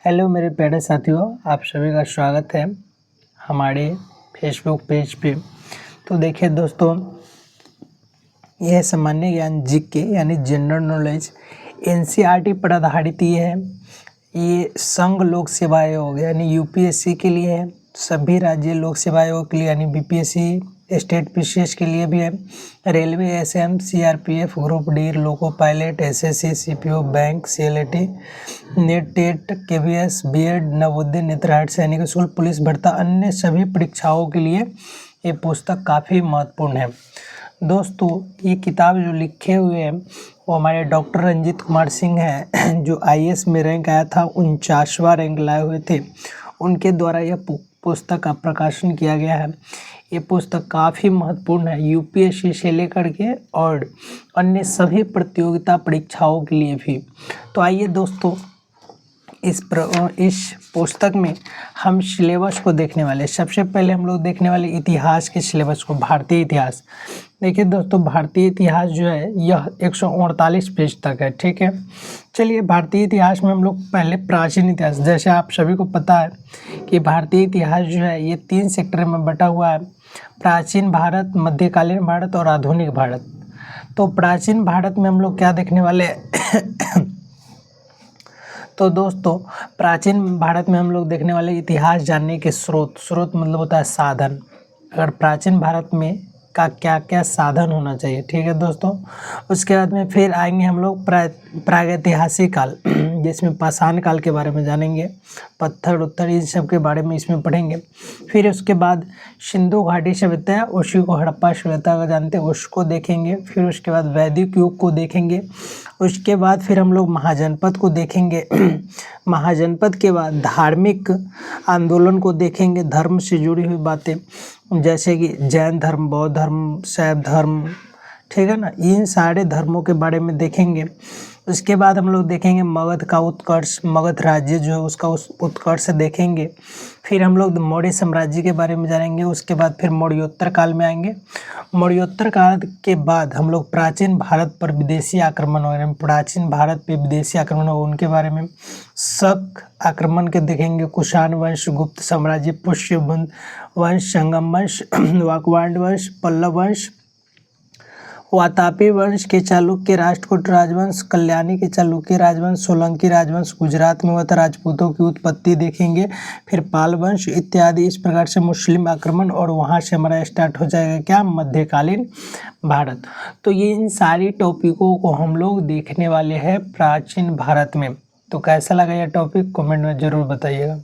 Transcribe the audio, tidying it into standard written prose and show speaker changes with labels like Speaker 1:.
Speaker 1: Hello मेरे प्यारे साथियों, आप सभी का स्वागत है हमारे फेसबुक पेज पे। तो देखिए दोस्तों, यह सामान्य ज्ञान जीके यानी जनरल नॉलेज एनसीईआरटी पर आधारित ये है। ये संघ लोक सेवा आयोग यानी यूपीएससी के लिए है, सभी राज्य लोक सेवा आयोग के लिए यानी बीपीएससी, स्टेट पीसीएस के लिए भी है, railway, SM, CRPF, group D, loco pilot, SSC, CPO, bank, CLAT, NET, TET, KVS, BEd, Navodaya, Netarhat, Sainik school, police भर्ती, अन्य सभी परीक्षाओं के लिए ये पुस्तक काफ़ी महत्वपूर्ण है। दोस्तों, ये किताब जो लिखे हुए हैं वो हमारे डॉक्टर रंजीत कुमार सिंह हैं, जो आईएएस में रैंक आया था, 49वां रैंक लाए हुए थे। उनके द्वारा यह पुस्तक का प्रकाशन किया गया है। ये पुस्तक काफ़ी महत्वपूर्ण है यूपीएससी से लेकर के और अन्य सभी प्रतियोगिता परीक्षाओं के लिए भी। तो आइए दोस्तों, इस पुस्तक में हम सिलेबस को देखने वाले। सबसे पहले हम लोग देखने वाले इतिहास के सिलेबस को, भारतीय इतिहास। देखिए दोस्तों, भारतीय इतिहास जो है यह 148 पेज तक है, ठीक है। चलिए, भारतीय इतिहास में हम लोग पहले प्राचीन इतिहास, जैसे आप सभी को पता है कि भारतीय इतिहास जो है ये 3 सेक्टर में बटा हुआ है: प्राचीन भारत, मध्यकालीन भारत और आधुनिक भारत। तो प्राचीन भारत में हम लोग क्या देखने वाले हैं तो दोस्तों, प्राचीन भारत में हम लोग देखने वाले इतिहास जानने के स्रोत मतलब होता है साधन। अगर प्राचीन भारत में का क्या क्या साधन होना चाहिए, ठीक है दोस्तों। उसके बाद में फिर आएंगे हम लोग प्रागैतिहासिक काल, जिसमें पाषाण काल के बारे में जानेंगे, पत्थर उत्थर इन सब के बारे में इसमें पढ़ेंगे। फिर उसके बाद सिंधु घाटी सभ्यता, उसी को हड़प्पा सभ्यता का जानते हैं, उसको देखेंगे। फिर उसके बाद वैदिक युग को देखेंगे। उसके बाद फिर हम लोग महाजनपद को देखेंगे। महाजनपद के बाद धार्मिक आंदोलन को देखेंगे, धर्म से जुड़ी हुई बातें, जैसे कि जैन धर्म, बौद्ध धर्म, शैव धर्म, ठीक है ना, इन सारे धर्मों के बारे में देखेंगे। उसके बाद हम लोग देखेंगे मगध का उत्कर्ष, मगध राज्य जो है उसका उत्कर्ष देखेंगे। फिर हम लोग मौर्य साम्राज्य के बारे में जानेंगे। उसके बाद फिर मौर्योत्तर काल में आएंगे। मौर्योत्तर काल के बाद हम लोग प्राचीन भारत पर विदेशी आक्रमण हो रहे हैं, प्राचीन भारत पे विदेशी आक्रमण हो उनके बारे में, शक आक्रमण के देखेंगे, कुषाण वंश, गुप्त साम्राज्य, पुष्य वंश, संगम वंश, वाकवांड वंश, पल्लव वंश, वातापी वंश के चालुक्य राष्ट्रकूट राजवंश, कल्याणी के चालुक्य राजवंश, सोलंकी राजवंश, गुजरात में हुआ था राजपूतों की उत्पत्ति देखेंगे, फिर पाल वंश इत्यादि। इस प्रकार से मुस्लिम आक्रमण, और वहाँ से हमारा स्टार्ट हो जाएगा क्या, मध्यकालीन भारत। तो ये इन सारी टॉपिकों को हम लोग देखने वाले हैं प्राचीन भारत में। तो कैसा लगा यह टॉपिक, कमेंट में ज़रूर बताइएगा।